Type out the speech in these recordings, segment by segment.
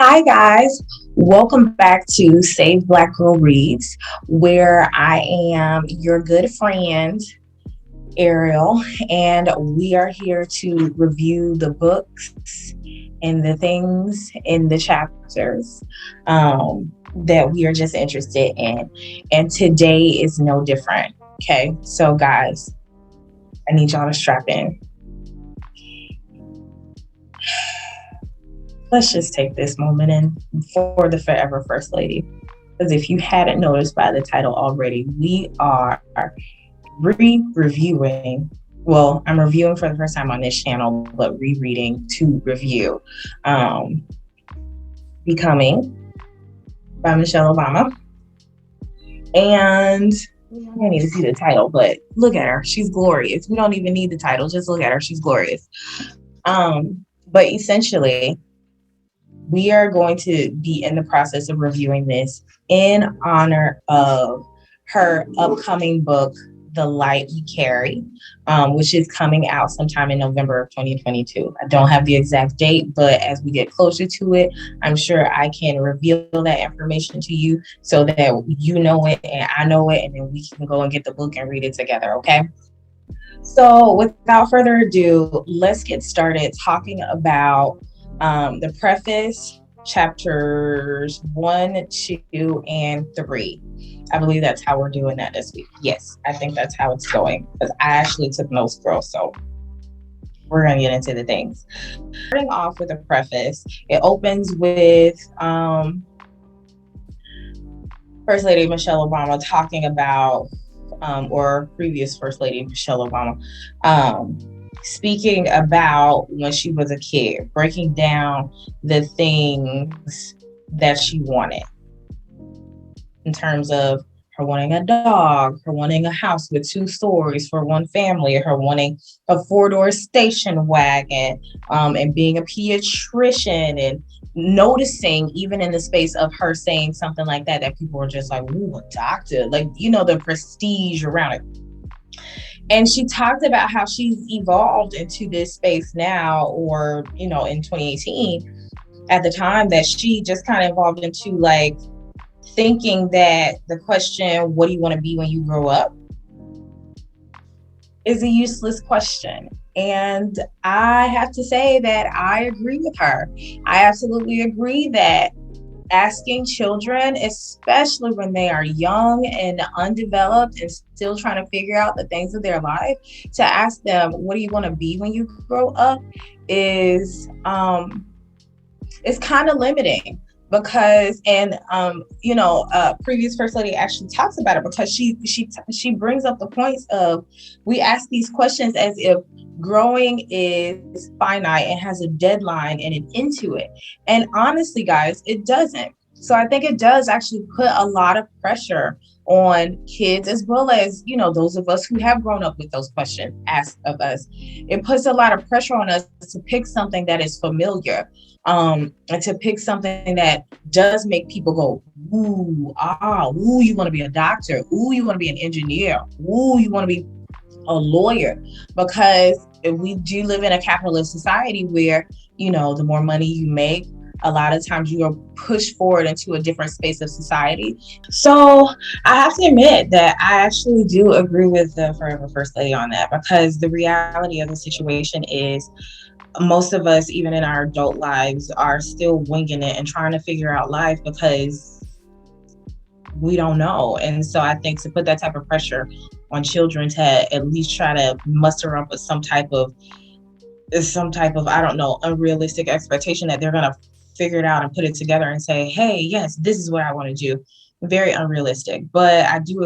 Hi, guys. Welcome back to Save Black Girl Reads, where I am your good friend, Ariel, and we are here to review the books and the things in the chapters that we are just interested in. And today is no different. Okay. So, guys, I need y'all to strap in. Let's just take this moment in for the Forever First Lady. Because if you hadn't noticed by the title already, we are reviewing. Well, I'm reviewing for the first time on this channel, but rereading to review Becoming by Michelle Obama. And we don't need to see the title, but look at her. She's glorious. We don't even need the title. Just look at her. She's glorious. But essentially, we are going to be in the process of reviewing this in honor of her upcoming book, The Light We Carry, which is coming out sometime in November of 2022. I don't have the exact date, but as we get closer to it, I'm sure I can reveal that information to you so that you know it and I know it, and then we can go and get the book and read it together, okay? So without further ado, let's get started talking about the preface, chapters 1, 2, and 3. I believe that's how we're doing that this week. Yes, I think that's how it's going because I actually took notes, girl. So we're going to get into the things. Starting off with a preface, it opens with First Lady Michelle Obama talking about, or previous First Lady Michelle Obama, speaking about when she was a kid, breaking down the things that she wanted in terms of her wanting a dog, her wanting a house with 2 stories for one family, her wanting a 4-door station wagon, and being a pediatrician, and noticing even in the space of her saying something like that, that people were just like, ooh, a doctor, like, you know, the prestige around it. And she talked about how she's evolved into this space now, or, you know, in 2018, at the time that she just kind of evolved into like thinking that the question, what do you want to be when you grow up, is a useless question. And I have to say that I agree with her. I absolutely agree that asking children, especially when they are young and undeveloped and still trying to figure out the things of their life, to ask them, what do you want to be when you grow up, is kind of limiting. Because previous First Lady actually talks about it, because she brings up the points of, we ask these questions as if growing is finite and has a deadline and an end to it. And honestly, guys, it doesn't. So I think it does actually put a lot of pressure on kids, as well as, you know, those of us who have grown up with those questions asked of us. It puts a lot of pressure on us to pick something that is familiar, and to pick something that does make people go, ooh, you want to be a doctor, ooh, you want to be an engineer, ooh, you want to be a lawyer. Because we do live in a capitalist society where, you know, the more money you make, a lot of times you are pushed forward into a different space of society. So I have to admit that I actually do agree with the Forever First Lady on that, because the reality of the situation is most of us, even in our adult lives, are still winging it and trying to figure out life because we don't know. And so I think to put that type of pressure on children to at least try to muster up with some type of, I don't know, unrealistic expectation that they're going to figure it out and put it together and say, hey, yes, this is what I want to do. Very unrealistic. But I do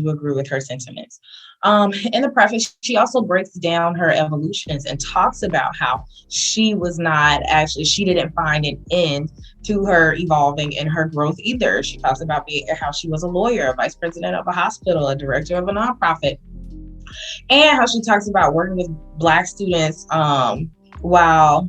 agree with her sentiments. In the preface, she also breaks down her evolutions and talks about how she didn't find an end to her evolving and her growth either. She talks about how she was a lawyer, a vice president of a hospital, a director of a nonprofit, and how she talks about working with Black students while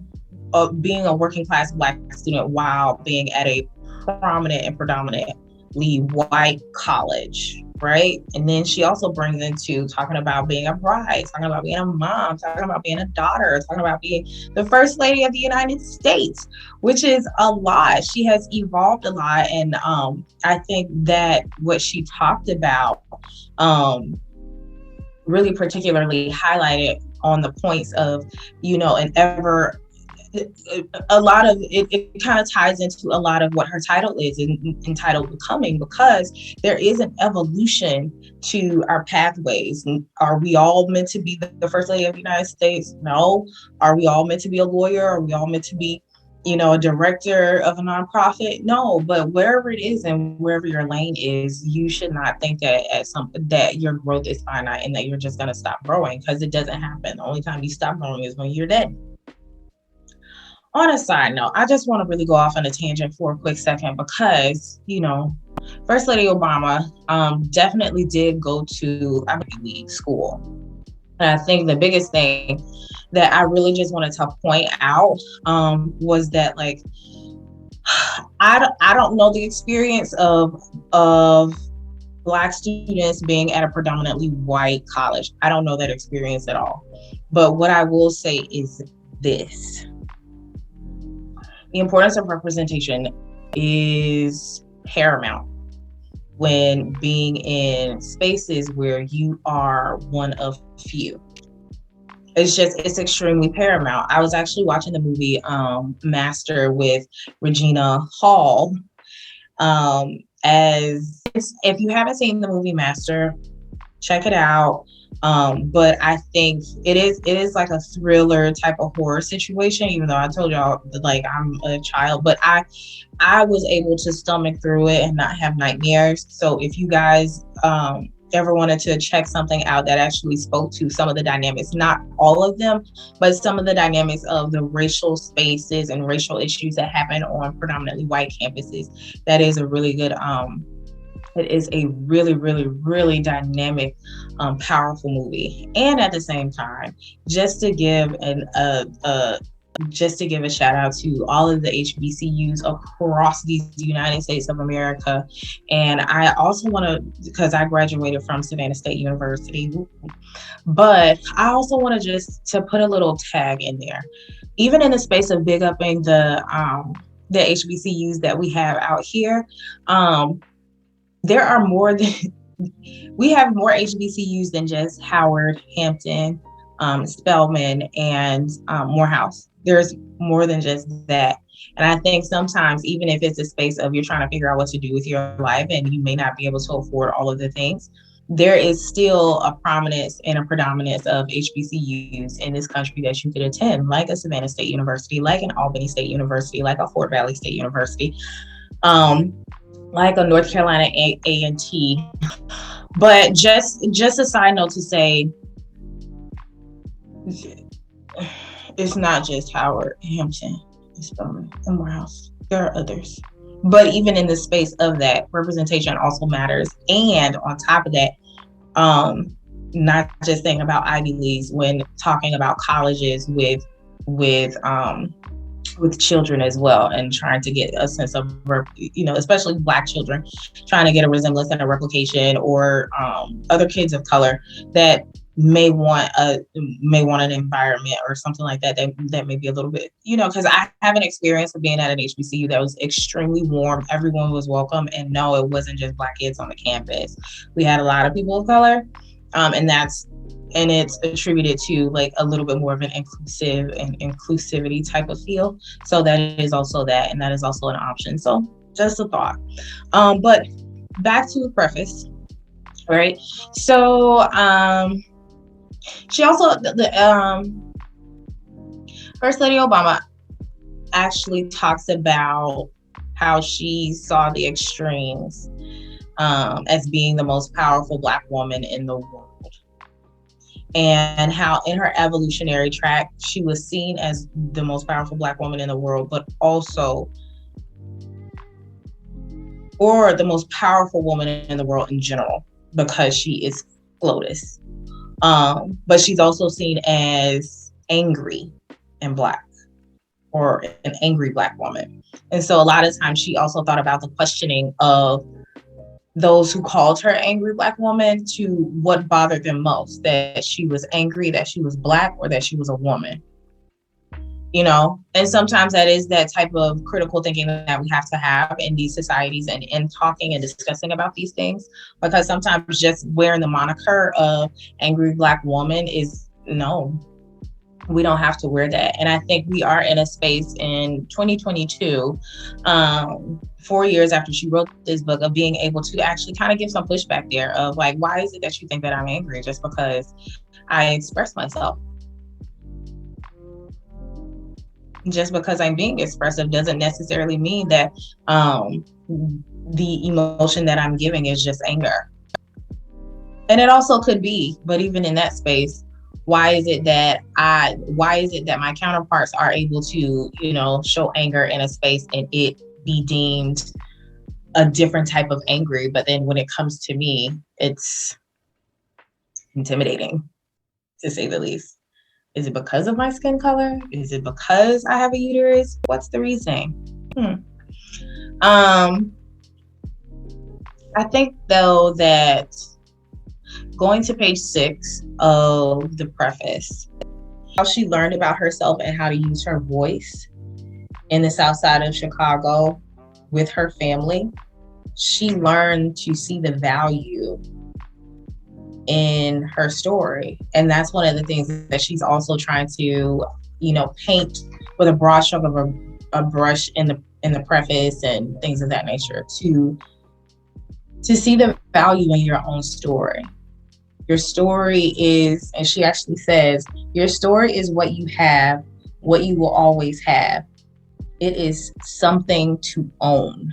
being a working class Black student while being at a prominent and predominantly white college. right? And then she also brings into talking about being a bride, talking about being a mom, talking about being a daughter, talking about being the first lady of the United States, which is a lot. She has evolved a lot. And I think that what she talked about really particularly highlighted on the points of, an ever a lot of it kind of ties into a lot of what her title is entitled Becoming, because there is an evolution to our pathways. Are we all meant to be the first lady of the United States? No. Are we all meant to be a lawyer? Are we all meant to be, a director of a nonprofit? No. But wherever it is and wherever your lane is, you should not think that that your growth is finite and that you're just going to stop growing, because it doesn't happen. The only time you stop growing is when you're dead. On a side note, I just want to really go off on a tangent for a quick second, because, First Lady Obama definitely did go to Ivy League school. And I think the biggest thing that I really just wanted to point out was that, like, I don't know the experience of Black students being at a predominantly white college. I don't know that experience at all. But what I will say is this. The importance of representation is paramount when being in spaces where you are one of few. It's extremely paramount. I was actually watching the movie Master with Regina Hall. As if you haven't seen the movie Master, check it out. But I think it is like a thriller type of horror situation, even though I told y'all like I'm a child, but I was able to stomach through it and not have nightmares. So if you guys ever wanted to check something out that actually spoke to some of the dynamics, not all of them, but some of the dynamics of the racial spaces and racial issues that happen on predominantly white campuses, that is a really good it is a really, really, really dynamic, powerful movie. And at the same time, just to give a shout out to all of the HBCUs across the United States of America. And I also want to, because I graduated from Savannah State University, but I also want to just to put a little tag in there, even in the space of big upping the HBCUs that we have out here. There are we have more HBCUs than just Howard, Hampton, Spelman, and Morehouse. There's more than just that. And I think sometimes, even if it's a space of you're trying to figure out what to do with your life and you may not be able to afford all of the things, there is still a prominence and a predominance of HBCUs in this country that you could attend, like a Savannah State University, like an Albany State University, like a Fort Valley State University. Like a North Carolina A&T. But just a side note to say, it's not just Howard, Hampton, Spelman, and Morehouse. There are others. But even in the space of that, representation also matters. And on top of that, not just thinking about Ivy Leagues when talking about colleges with children as well, and trying to get a sense of, especially Black children, trying to get a resemblance and a replication, or other kids of color that may want an environment or something like that may be a little bit, because I have an experience of being at an HBCU that was extremely warm. Everyone was welcome, and no, it wasn't just Black kids on the campus. We had a lot of people of color, and it's attributed to like a little bit more of an inclusive and inclusivity type of feel. So that is also that, and that is also an option. So just a thought. But back to the preface, right? So she also, the First Lady Obama actually talks about how she saw the extremes as being the most powerful Black woman in the world. And how in her evolutionary track, she was seen as the most powerful Black woman in the world, but also, or the most powerful woman in the world in general, because she is FLOTUS. But she's also seen as angry and Black, or an angry Black woman. And so a lot of times she also thought about the questioning of those who called her angry Black woman to what bothered them most, that she was angry, that she was Black, or that she was a woman. And sometimes that is that type of critical thinking that we have to have in these societies, and in talking and discussing about these things, because sometimes just wearing the moniker of angry Black woman is no, we don't have to wear that. And I think we are in a space in 2022, 4 years after she wrote this book, of being able to actually kind of give some pushback there of like, why is it that you think that I'm angry just because I express myself? Just because I'm being expressive doesn't necessarily mean that the emotion that I'm giving is just anger. And it also could be, but even in that space, why is it that my counterparts are able to, show anger in a space and it be deemed a different type of angry, but then when it comes to me, it's intimidating, to say the least. Is it because of my skin color? Is it because I have a uterus? What's the reason? I think, though, that going to page 6 of the preface, how she learned about herself and how to use her voice in the South Side of Chicago with her family, she learned to see the value in her story. And that's one of the things that she's also trying to, paint with a broad stroke of a brush in the preface and things of that nature, to see the value in your own story. Your story is, and she actually says, your story is what you have, what you will always have. It is something to own.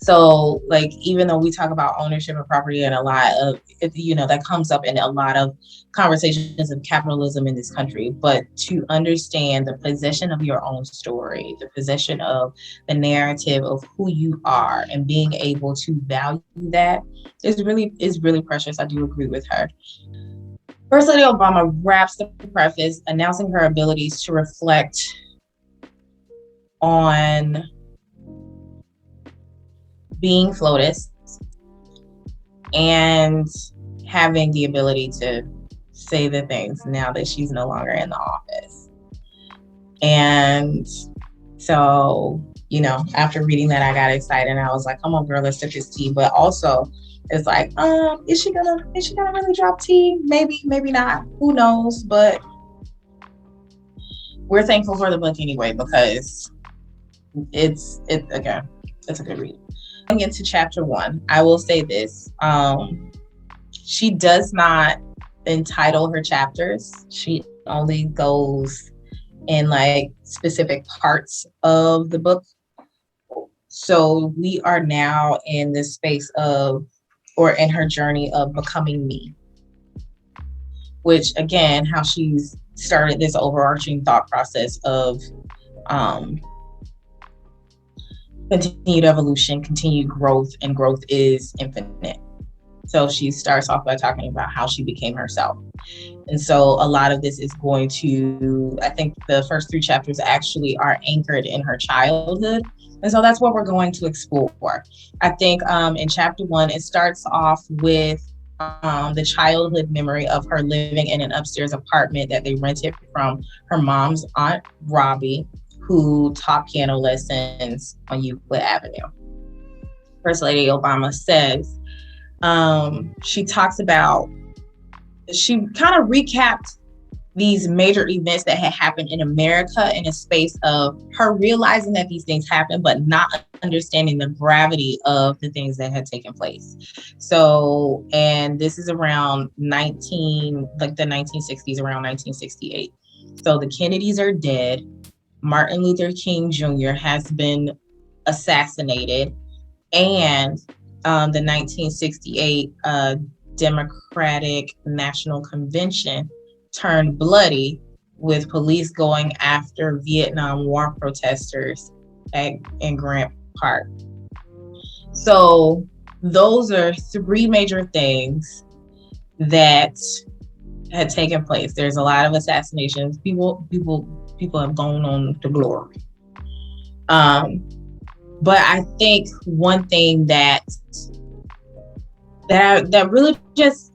So, like, even though we talk about ownership of property and a lot of, that comes up in a lot of conversations of capitalism in this country, but to understand the possession of your own story, the possession of the narrative of who you are, and being able to value that is really precious. I do agree with her. First Lady Obama wraps the preface announcing her abilities to reflect on being FLOTUS and having the ability to say the things now that she's no longer in the office. And so, after reading that, I got excited and I was like, come on, girl, let's sip this tea. But also, it's like, is she gonna really drop tea? Maybe not. Who knows? But we're thankful for the book anyway, because it's a good read. Going into chapter 1, I will say this. She does not entitle her chapters. She only goes in like specific parts of the book. So we are now in this space of, or in her journey of becoming me, which again, how she's started this overarching thought process of continued evolution, continued growth, and growth is infinite. So she starts off by talking about how she became herself. And so a lot of this is going to, I think the first 3 chapters actually are anchored in her childhood. And so that's what we're going to explore. I think in chapter 1, it starts off with the childhood memory of her living in an upstairs apartment that they rented from her mom's aunt, Robbie, who taught piano lessons on Euclid Avenue. First Lady Obama says, she kind of recapped these major events that had happened in America in a space of her realizing that these things happened, but not understanding the gravity of the things that had taken place. So, and this is around the 1960s, around 1968. So the Kennedys are dead. Martin Luther King Jr. has been assassinated, and the 1968 Democratic National Convention turned bloody, with police going after Vietnam War protesters in Grant Park. So those are 3 major things that had taken place. There's a lot of assassinations. People have gone on to glory. But I think one thing that really just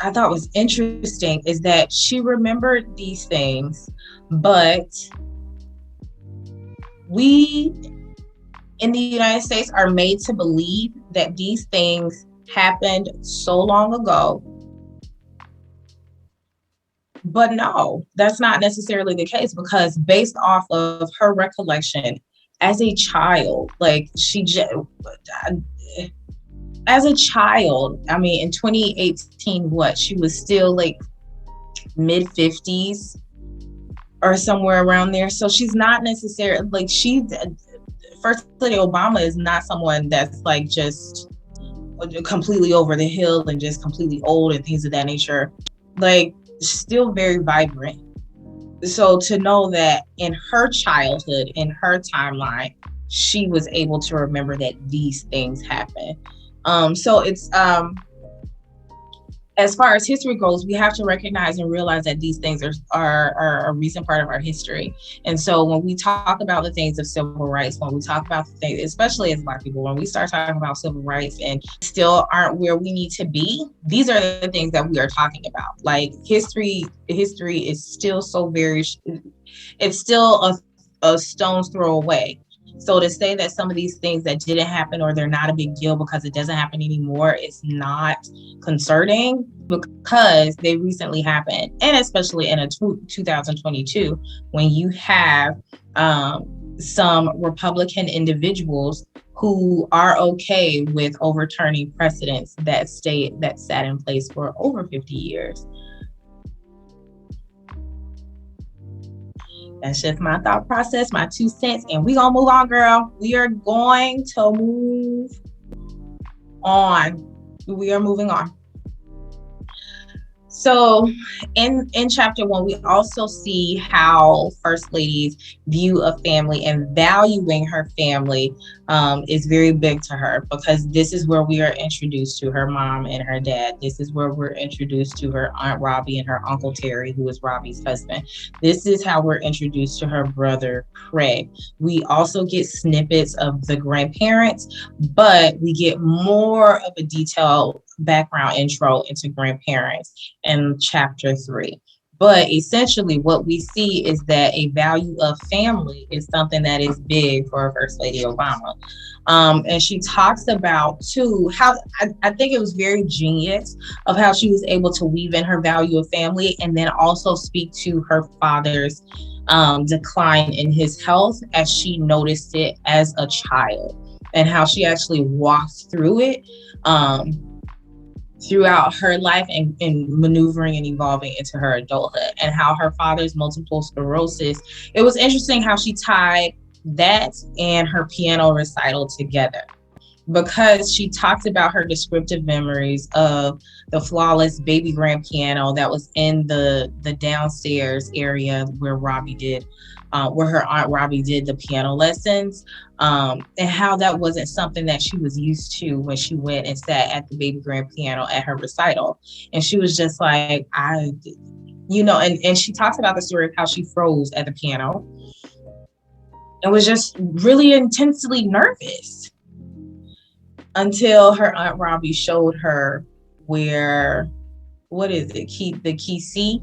I thought was interesting is that she remembered these things, but we in the United States are made to believe that these things happened so long ago. But no, that's not necessarily the case, because based off of her recollection as a child, like as a child, I mean, in 2018, she was still like mid 50s or somewhere around there. So she's not necessarily like First Lady Obama is not someone that's like just completely over the hill and just completely old and things of that nature. Like, still very vibrant. So to know that in her childhood, in her timeline, she was able to remember that these things happen. So it's as far as history goes, we have to recognize and realize that these things are a recent part of our history. And so when we talk about the things of civil rights, when we talk about the things, especially as Black people, when we start talking about civil rights and still aren't where we need to be, these are the things that we are talking about. Like history is still so very, it's still a stone's throw away. So to say that some of these things that didn't happen or they're not a big deal because it doesn't happen anymore is not concerning, because they recently happened. And especially in a 2022, when you have some Republican individuals who are okay with overturning precedents that sat in place for over 50 years. That's just my thought process, my 2 cents, and we gonna move on, girl. We are going to move on. We are moving on. So in chapter 1, we also see how First Lady's view of family and valuing her family is very big to her, because this is where we are introduced to her mom and her dad. This is where we're introduced to her Aunt Robbie and her Uncle Terry, who is Robbie's husband. This is how we're introduced to her brother Craig. We also get snippets of the grandparents, but we get more of a detailed background intro into grandparents in chapter 3. But essentially what we see is that a value of family is something that is big for First Lady Obama. And she talks about too how I think it was very genius of how she was able to weave in her value of family and then also speak to her father's decline in his health as she noticed it as a child, and how she actually walked through it throughout her life and maneuvering and evolving into her adulthood, and how her father's multiple sclerosis, it was interesting how she tied that and her piano recital together, because she talked about her descriptive memories of the flawless baby grand piano that was in the downstairs area where Robbie did where her Aunt Robbie did the piano lessons, and how that wasn't something that she was used to when she went and sat at the baby grand piano at her recital. And she was just like, and she talks about the story of how she froze at the piano and was just really intensely nervous until her Aunt Robbie showed her where, the key C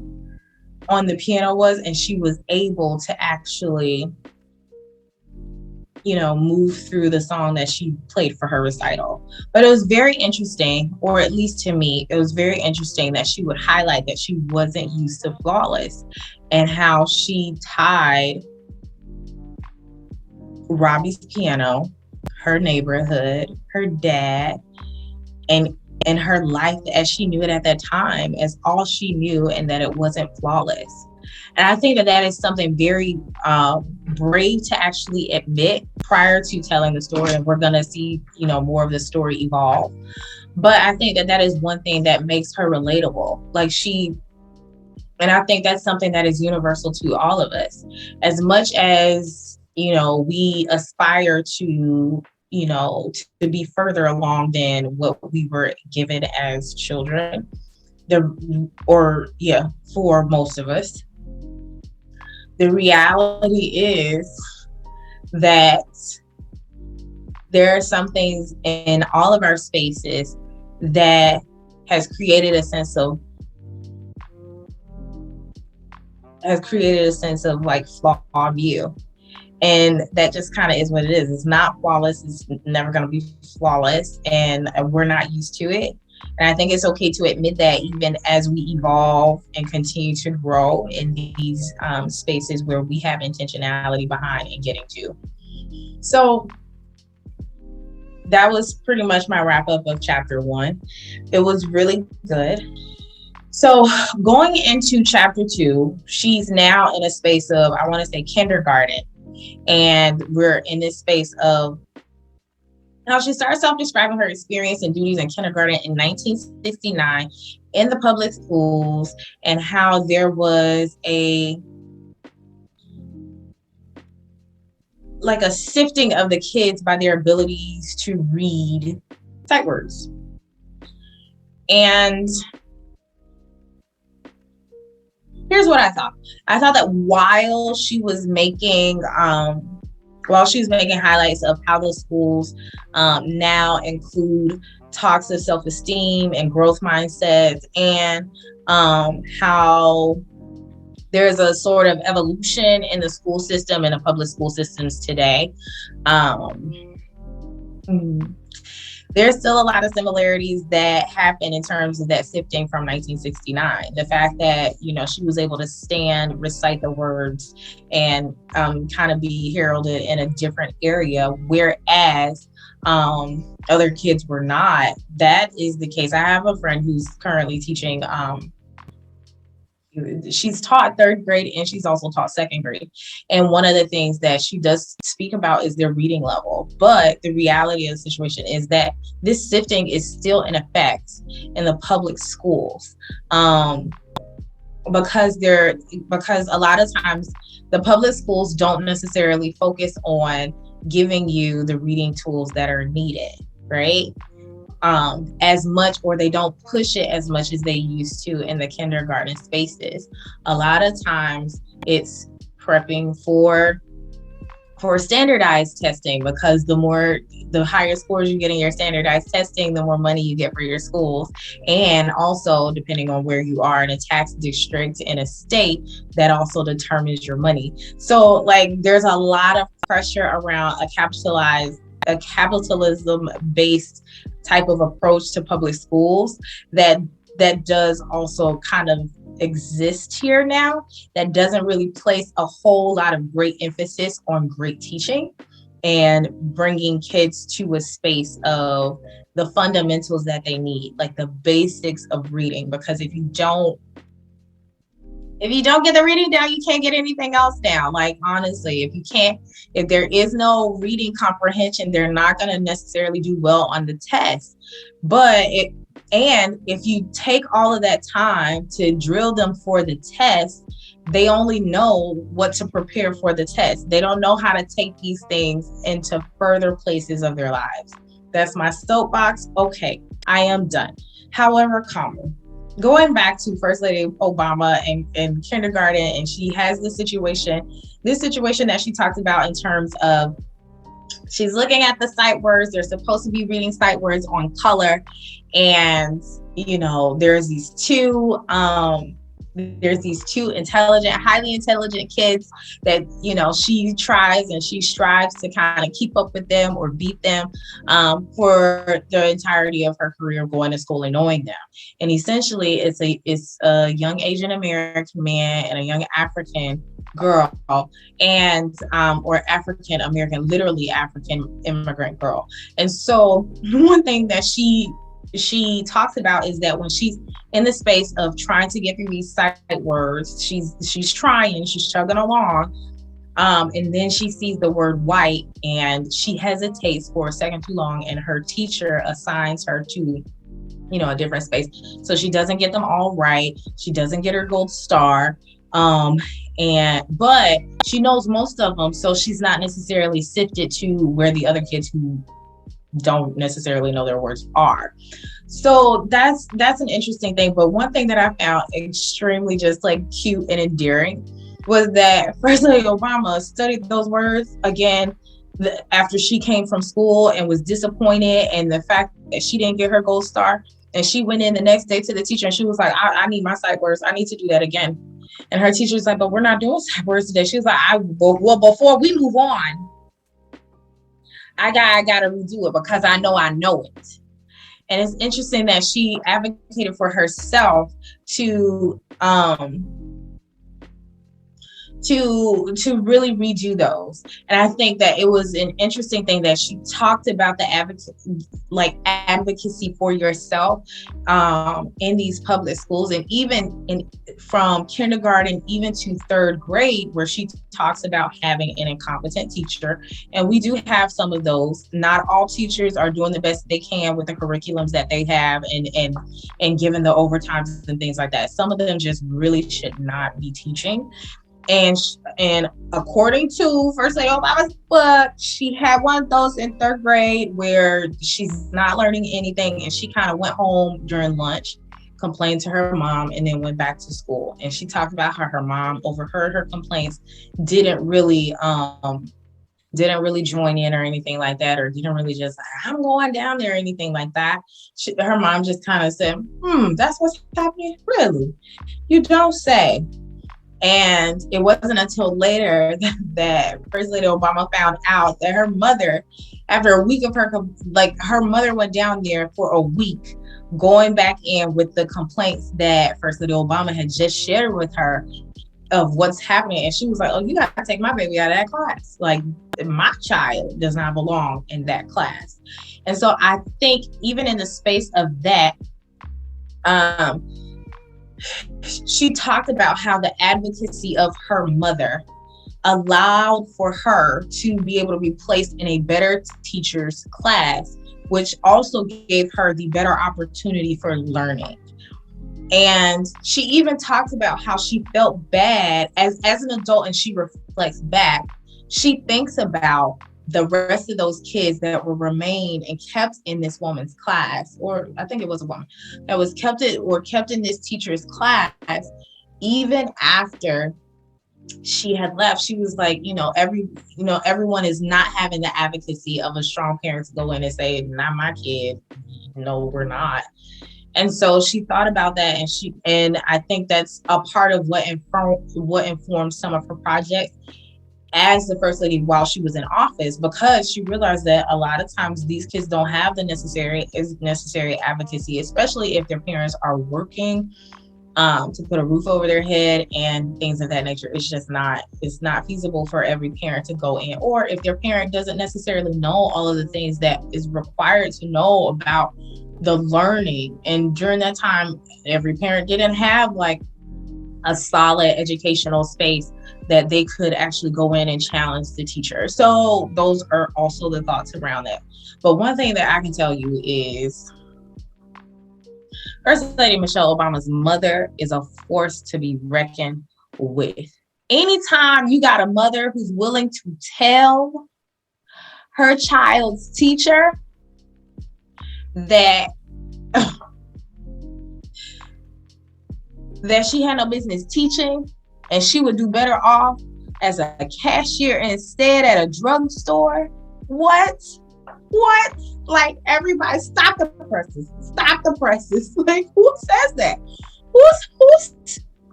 on the piano was, and she was able to actually, move through the song that she played for her recital. But it was very interesting, or at least to me, it was very interesting that she would highlight that she wasn't used to flawless, and how she tied Robbie's piano, her neighborhood, her dad, and her life as she knew it at that time as all she knew, and that it wasn't flawless. And I think that is something very brave to actually admit prior to telling the story. And we're going to see, more of the story evolve. But I think that is one thing that makes her relatable. And I think that's something that is universal to all of us. As much as, we aspire to be further along than what we were given as children, for most of us. The reality is that there are some things in all of our spaces that has created a sense of like flawed view. And that just kind of is what it is. It's not flawless. It's never going to be flawless. And we're not used to it. And I think it's okay to admit that even as we evolve and continue to grow in these spaces where we have intentionality behind and getting to. So that was pretty much my wrap up of chapter 1. It was really good. So going into chapter 2, she's now in a space of, I want to say, kindergarten. And we're in this space of, now she starts off describing her experience and duties in kindergarten in 1969 in the public schools, and how there was a sifting of the kids by their abilities to read sight words. And here's what I thought. I thought that while she was making highlights of how the schools now include talks of self-esteem and growth mindsets, and how there's a sort of evolution in the school system and the public school systems today. There's still a lot of similarities that happen in terms of that sifting from 1969. The fact that, she was able to stand, recite the words, and kind of be heralded in a different area, whereas other kids were not. That is the case. I have a friend who's currently teaching, she's taught 3rd grade and she's also taught 2nd grade. And one of the things that she does speak about is their reading level. But the reality of the situation is that this sifting is still in effect in the public schools. Because a lot of times the public schools don't necessarily focus on giving you the reading tools that are needed, right? As much, or they don't push it as much as they used to in the kindergarten spaces. A lot of times it's prepping for standardized testing, because the higher scores you get in your standardized testing, the more money you get for your schools. And also, depending on where you are in a tax district in a state, that also determines your money. So there's a lot of pressure around a capitalism based type of approach to public schools that does also kind of exist here now, that doesn't really place a whole lot of great emphasis on great teaching and bringing kids to a space of the fundamentals that they need, like the basics of reading. Because if you don't get the reading down, you can't get anything else down. Honestly, if there is no reading comprehension, they're not going to necessarily do well on the test. And if you take all of that time to drill them for the test, they only know what to prepare for the test. They don't know how to take these things into further places of their lives. That's my soapbox. Okay, I am done. However, going back to First Lady Obama and kindergarten, and she has this situation that she talks about in terms of, she's looking at the sight words. They're supposed to be reading sight words on color. And, there's these two highly intelligent kids that, she strives to kind of keep up with them or beat them for the entirety of her career going to school and knowing them. And essentially it's a young Asian American man and a young African girl, and or African American, literally African immigrant girl. And so one thing that she talks about is that when she's in the space of trying to get through these sight words, she's chugging along, and then she sees the word white, and she hesitates for a second too long, and her teacher assigns her to a different space. So she doesn't get them all right. She doesn't get her gold star. But she knows most of them, so she's not necessarily sifted to where the other kids who don't necessarily know their words are. So that's an interesting thing. But one thing that I found extremely just cute and endearing was that First Lady Obama studied those words again after she came from school and was disappointed, and the fact that she didn't get her gold star, and she went in the next day to the teacher and she was like, I need my sight words. I need to do that again. And her teacher was like, but we're not doing sight words today. She was like, well, before we move on, I gotta redo it because I know it. And it's interesting that she advocated for herself to really redo those. And I think that it was an interesting thing that she talked about the advocacy for yourself in these public schools, and even from kindergarten even to third grade, where she talks about having an incompetent teacher. And we do have some of those. Not all teachers are doing the best they can with the curriculums that they have, and given the overtimes and things like that. Some of them just really should not be teaching. And according to First Lady Obama's book, she had one of those in third grade where she's not learning anything, and she kind of went home during lunch, complained to her mom, and then went back to school. And she talked about how her mom overheard her complaints, didn't really join in or anything like that, or didn't really just I'm going down there or anything like that. Her mom just kind of said, that's what's happening? Really? You don't say. And it wasn't until later that First Lady Obama found out that her mother, after a week of her mother went down there for a week, going back in with the complaints that First Lady Obama had just shared with her of what's happening. And she was like, oh, you got to take my baby out of that class. Like, my child does not belong in that class. And so I think even in the space of that, she talked about how the advocacy of her mother allowed for her to be able to be placed in a better teacher's class, which also gave her the better opportunity for learning. And she even talked about how she felt bad as an adult, and she reflects back. She thinks about the rest of those kids that will remain and kept in this woman's class, or I think it was a woman that was kept in this teacher's class, even after she had left. She was like, everyone is not having the advocacy of a strong parent to go in and say, not my kid. No, we're not. And so she thought about that, and I think that's a part of what informed some of her projects as the First Lady while she was in office, because she realized that a lot of times these kids don't have the necessary advocacy, especially if their parents are working to put a roof over their head and things of that nature. It's not feasible for every parent to go in, or if their parent doesn't necessarily know all of the things that is required to know about the learning. And during that time, every parent didn't have like a solid educational space that they could actually go in and challenge the teacher. So those are also the thoughts around that. But one thing that I can tell you is First Lady Michelle Obama's mother is a force to be reckoned with. Anytime you got a mother who's willing to tell her child's teacher that she had no business teaching, and she would do better off as a cashier instead at a drugstore. What? Like, everybody, stop the presses. Like, who says that?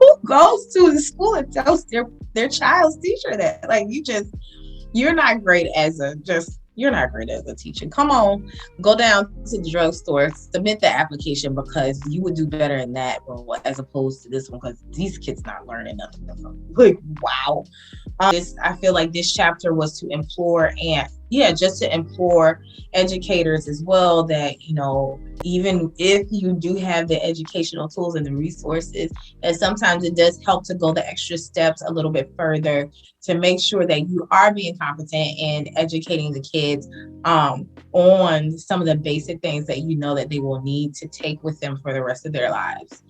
Who goes to the school and tells their child's teacher that? Like, you're not great as a teacher. Come on, go down to the drugstore, submit the application, because you would do better in that role as opposed to this one, because these kids not learning nothing. Like, wow. I feel like this chapter was to implore educators as well, that, even if you do have the educational tools and the resources, that sometimes it does help to go the extra steps a little bit further to make sure that you are being competent in educating the kids on some of the basic things that that they will need to take with them for the rest of their lives.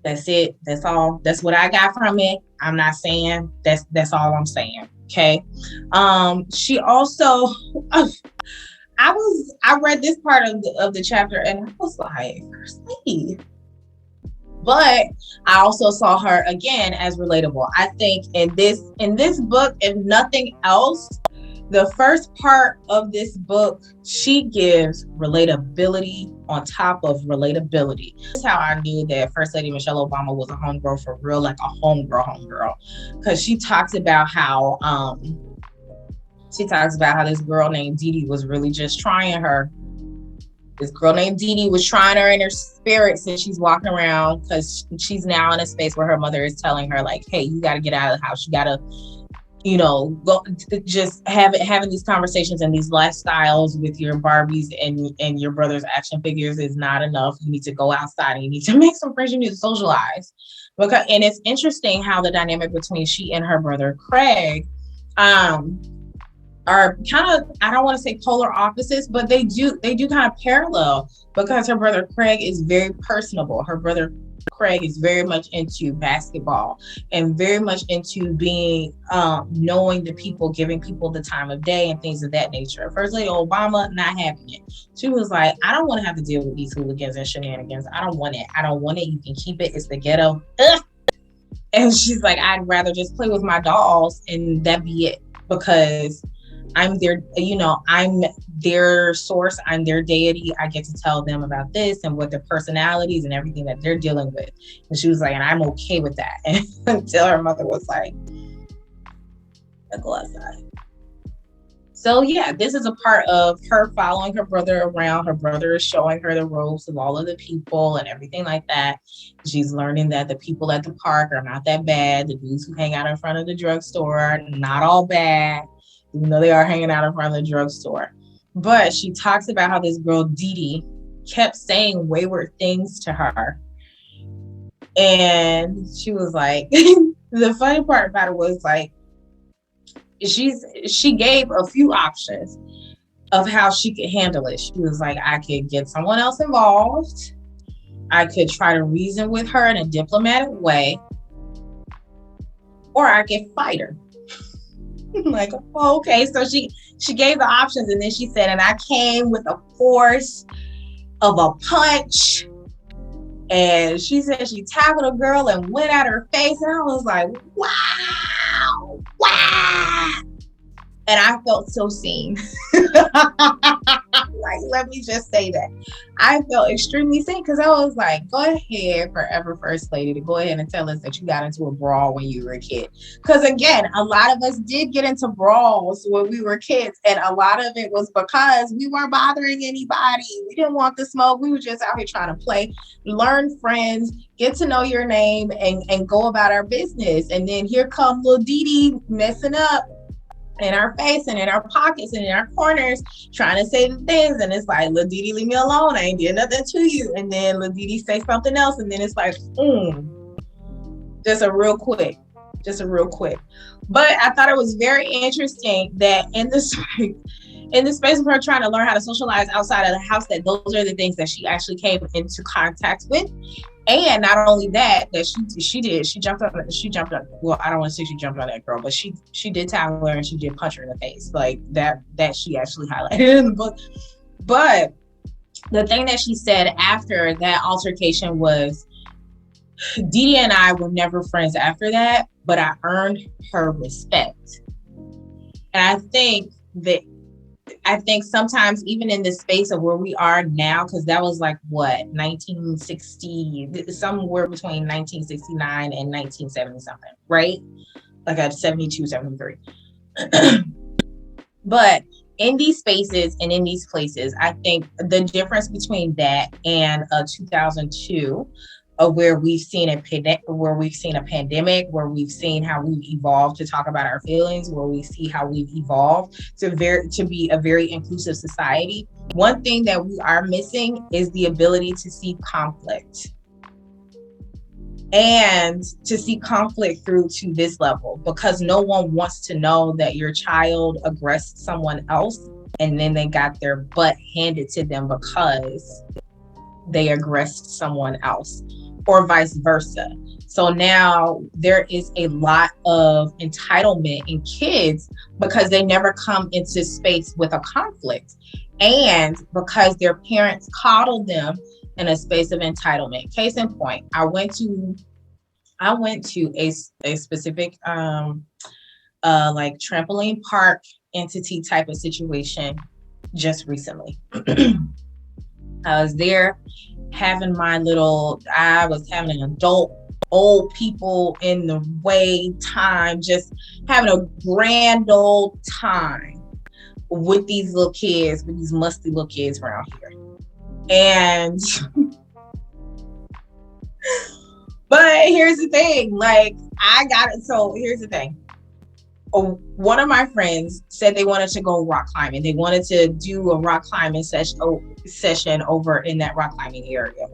That's it. That's all. That's what I got from it. I'm not saying that's all I'm saying. Okay. She also, I read this part of the chapter, and I was like, First Lady, But I also saw her again as relatable. I think in this book, if nothing else, the first part of this book, she gives relatability on top of relatability. That's how I knew that First Lady Michelle Obama was a homegirl for real, like a homegirl. Because she talks about how this girl named Dee Dee was really just trying her. This girl named Dee Dee was trying her in her spirit since she's walking around, because she's now in a space where her mother is telling her, like, hey, you got to get out of the house. You got to, go just having these conversations and these lifestyles with your Barbies and your brother's action figures is not enough. You need to go outside and you need to make some friends. You need to socialize. And it's interesting how the dynamic between she and her brother Craig are kind of, I don't want to say polar opposites, but they do kind of parallel, because her brother Craig is very personable. Her brother Craig is very much into basketball and very much into being, knowing the people, giving people the time of day and things of that nature. First Lady Obama, not having it. She was like, I don't want to have to deal with these hooligans and shenanigans. I don't want it. You can keep it. It's the ghetto. Ugh. And she's like, I'd rather just play with my dolls and that be it, because I'm their, I'm their source. I'm their deity. I get to tell them about this and what their personalities and everything that they're dealing with. And she was like, and I'm okay with that. And until her mother was like, go outside. So yeah, this is a part of her following her brother around. Her brother is showing her the ropes of all of the people and everything like that. She's learning that the people at the park are not that bad. The dudes who hang out in front of the drugstore, not all bad. Even though they are hanging out in front of the drugstore. But she talks about how this girl, Dee Dee, kept saying wayward things to her. And she was like, the funny part about it was like, she gave a few options of how she could handle it. She was like, I could get someone else involved. I could try to reason with her in a diplomatic way. Or I could fight her. Like, oh, okay. So she gave the options, and then she said, and I came with a force of a punch. And she said she tackled a girl and went at her face. And I was like, wow. And I felt so seen. Like, let me just say that. I felt extremely seen, because I was like, go ahead, forever First Lady, to go ahead and tell us that you got into a brawl when you were a kid. Because again, a lot of us did get into brawls when we were kids. And a lot of it was because we weren't bothering anybody. We didn't want the smoke. We were just out here trying to play, learn friends, get to know your name, and go about our business. And then here come little Dee Dee messing up in our face and in our pockets and in our corners, trying to say the things. And it's like, Lil Dee Dee, leave me alone. I ain't did nothing to you. And then Lil Dee Dee say something else. And then it's like, just a real quick. But I thought it was very interesting that in the space of her trying to learn how to socialize outside of the house, that those are the things that she actually came into contact with. And not only that she jumped on. Well, I don't want to say she jumped on that girl, but she did tackle her and she did punch her in the face. Like that she actually highlighted in the book. But the thing that she said after that altercation was, Dee Dee and I were never friends after that, but I earned her respect. And I think sometimes even in the space of where we are now, because that was like what, 1960, somewhere between 1969 and 1970 something, right? Like at 72, 73. But in these spaces and in these places, I think the difference between that and 2002, where we've seen a pandemic, where we've seen how we've evolved to talk about our feelings, where we see how we've evolved to be a very inclusive society. One thing that we are missing is the ability to see conflict, and to see conflict through to this level, because no one wants to know that your child aggressed someone else and then they got their butt handed to them because they aggressed someone else, or vice versa. So now there is a lot of entitlement in kids because they never come into space with a conflict. and because their parents coddled them in a space of entitlement. Case in point, I went to a specific like trampoline park entity type of situation just recently. I was there having I was having an adult old people in the way time, just having a grand old time with these little kids, with these musty little kids around here. And but here's the thing, like here's the thing. One of my friends said they wanted to go rock climbing. They wanted to do a rock climbing session over in that rock climbing area.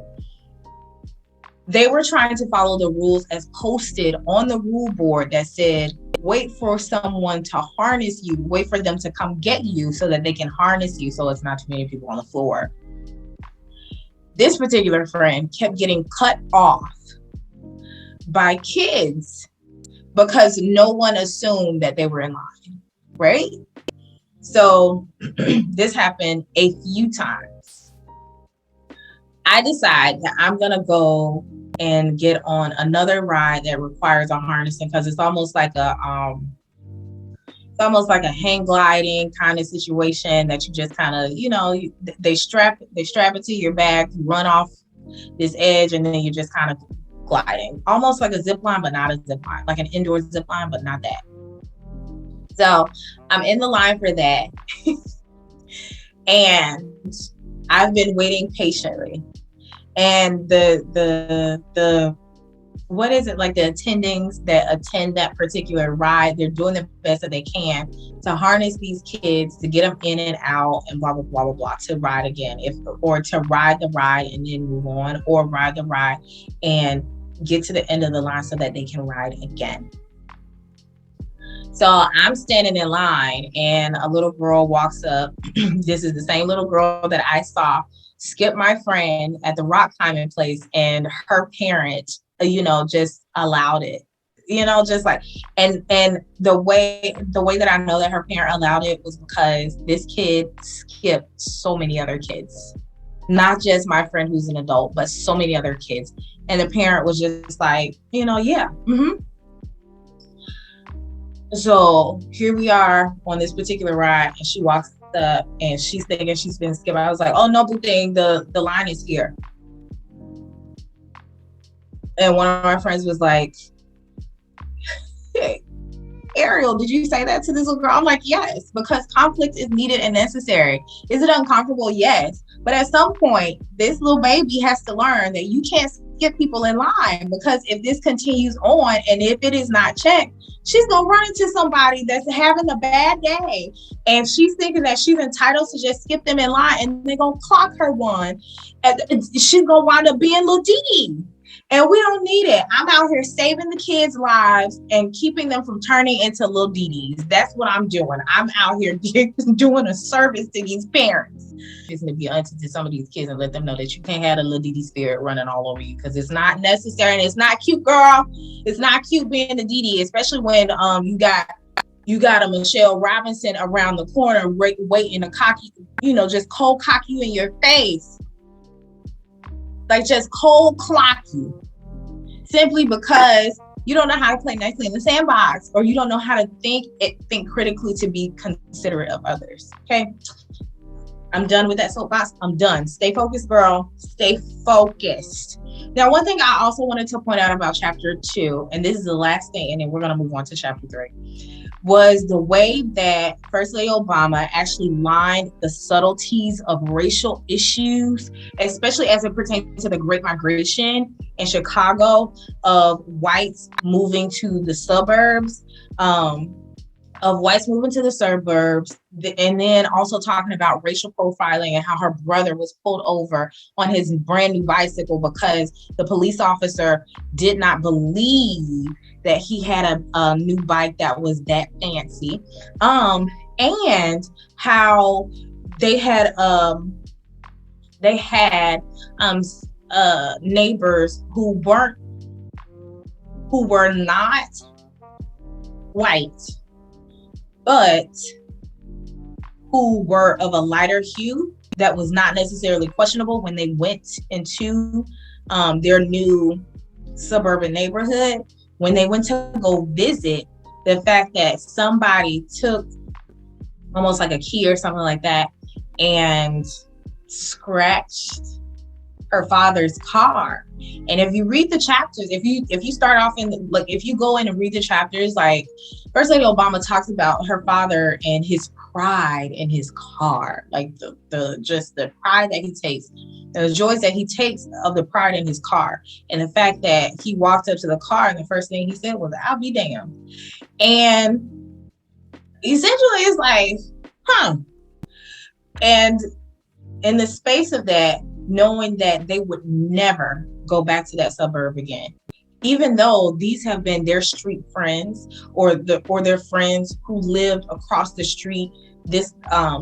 They were trying to follow the rules as posted on the rule board that said, wait for someone to harness you, wait for them to come get you so that they can harness you so it's not too many people on the floor. This particular friend kept getting cut off by kids because no one assumed that they were in line, right? So this happened a few times. I decide that I'm gonna go and get on another ride that requires a harnessing, because it's almost like a hang gliding kind of situation that you just kind of, they strap it to your back, you run off this edge, and then you're just kind of gliding, almost like a zip line, but not a zip line, like an indoor zip line, but not that. So I'm in the line for that. And I've been waiting patiently. And the what is it, like the attendings that attend that particular ride, they're doing the best that they can to harness these kids, to get them in and out and blah, blah, blah, blah, blah, to ride again, or to ride the ride and then move on, or ride the ride and get to the end of the line so that they can ride again. So I'm standing in line and a little girl walks up. This is the same little girl that I saw skip my friend at the rock climbing place, and her parent, just allowed it, just like, and the way that I know that her parent allowed it was because this kid skipped so many other kids, not just my friend who's an adult, but so many other kids. And the parent was just like, yeah. Mm-hmm. So here we are on this particular ride, and she walks up and she's thinking she's been skipped. I was like, oh, no, boo thing, the line is here. And one of my friends was like, hey, Ariel, did you say that to this little girl? I'm like, yes, because conflict is needed and necessary. Is it uncomfortable? Yes. But at some point, this little baby has to learn that you can't skip people in line, because if this continues on and if it is not checked, she's going to run into somebody that's having a bad day. And she's thinking that she's entitled to just skip them in line, and they're going to clock her one. And she's going to wind up being little Dee. And we don't need it. I'm out here saving the kids' lives and keeping them from turning into little Dee-Dees. That's what I'm doing. I'm out here doing a service to these parents. It's going to be auntie to some of these kids and let them know that you can't have a little Dee-Dee spirit running all over you, because it's not necessary and it's not cute, girl. It's not cute being a Dee-Dee, especially when you got a Michelle Robinson around the corner waiting to cocky, just cold cock you in your face. Like just cold clock you, simply because you don't know how to play nicely in the sandbox, or you don't know how to think critically to be considerate of others. Okay, I'm done with that soapbox. I'm done. Stay focused, girl. Stay focused. Now, one thing I also wanted to point out about chapter 2, and this is the last thing, and then we're going to move on to chapter 3, was the way that First Lady Obama actually lined the subtleties of racial issues, especially as it pertains to the Great Migration in Chicago, of whites moving to the suburbs, and then also talking about racial profiling and how her brother was pulled over on his brand new bicycle because the police officer did not believe that he had a new bike that was that fancy, and how they had neighbors who were not white, but who were of a lighter hue that was not necessarily questionable when they went into their new suburban neighborhood. When they went to go visit, the fact that somebody took almost like a key or something like that and scratched her father's car. And if you read the chapters, if you start off if you go in and read the chapters, like First Lady Obama talks about her father and his pride in his car, like the just the pride that he takes, the joys that he takes of the pride in his car, and the fact that he walked up to the car and the first thing he said was, "I'll be damned." And essentially it's like, and in the space of that, knowing that they would never go back to that suburb again, even though these have been their street friends or their friends who lived across the street. This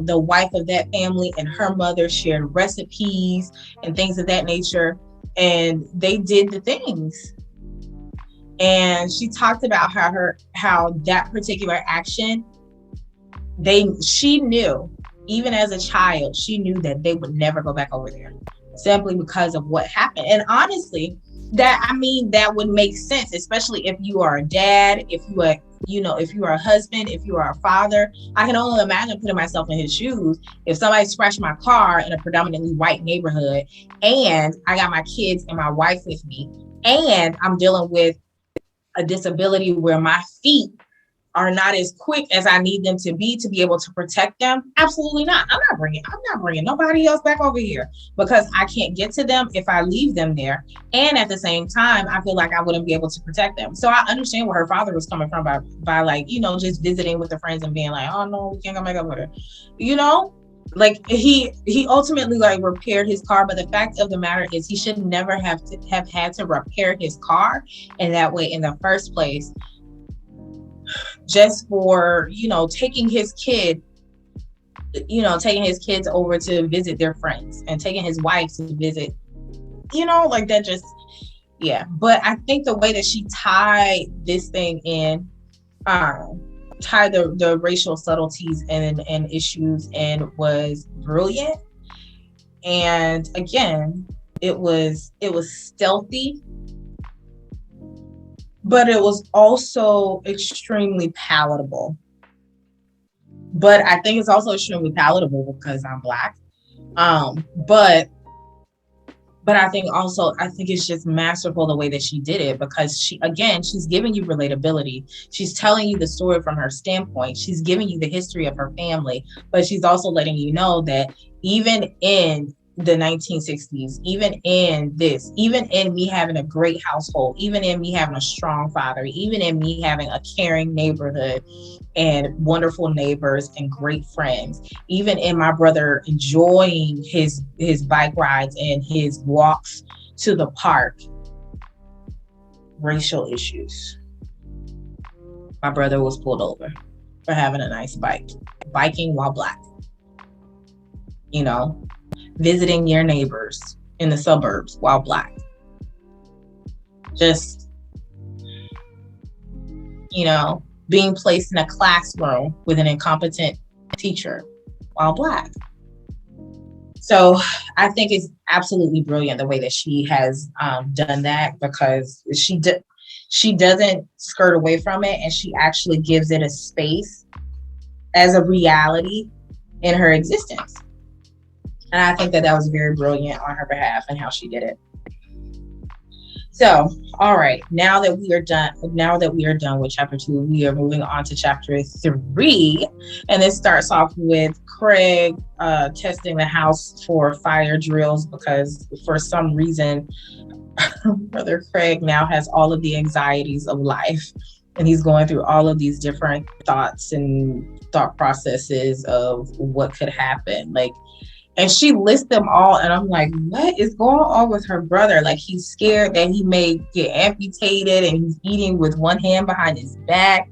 the wife of that family and her mother shared recipes and things of that nature, and they did the things. And she talked about how that particular action, she knew, even as a child, she knew that they would never go back over there simply because of what happened. And honestly, that would make sense, especially if you are a dad, if you are a husband, if you are a father. I can only imagine putting myself in his shoes. If somebody scratched my car in a predominantly white neighborhood and I got my kids and my wife with me, and I'm dealing with a disability where my feet are not as quick as I need them to be able to protect them. Absolutely not. I'm not bringing nobody else back over here because I can't get to them if I leave them there. And at the same time, I feel like I wouldn't be able to protect them. So I understand where her father was coming from by like, just visiting with the friends and being like, oh no, we can't go back over there. Like he ultimately like repaired his car, but the fact of the matter is he should never have had to repair his car in that way in the first place, just for taking his kids over to visit their friends and taking his wife to visit, like that just, yeah. But I think the way that she tied this thing in, tied the racial subtleties and issues and was brilliant. And again, it was stealthy, but it was also extremely palatable. But I think it's also extremely palatable because I'm Black. But I think it's just masterful the way that she did it, because she's giving you relatability. She's telling you the story from her standpoint. She's giving you the history of her family, but she's also letting you know that even in the 1960s, even in me having a great household, even in me having a strong father, even in me having a caring neighborhood and wonderful neighbors and great friends, even in my brother enjoying his bike rides and his walks to the park, racial issues. My brother was pulled over for having a nice bike, biking while Black, visiting your neighbors in the suburbs while Black. Just, being placed in a classroom with an incompetent teacher while Black. So I think it's absolutely brilliant the way that she has done that, because she doesn't skirt away from it, and she actually gives it a space as a reality in her existence. And I think that was very brilliant on her behalf and how she did it. So, all right, now that we are done with chapter 2, we are moving on to chapter 3. And this starts off with Craig testing the house for fire drills, because for some reason, Brother Craig now has all of the anxieties of life. And he's going through all of these different thoughts and thought processes of what could happen. And she lists them all, and I'm like, what is going on with her brother? Like, he's scared that he may get amputated, and he's eating with one hand behind his back,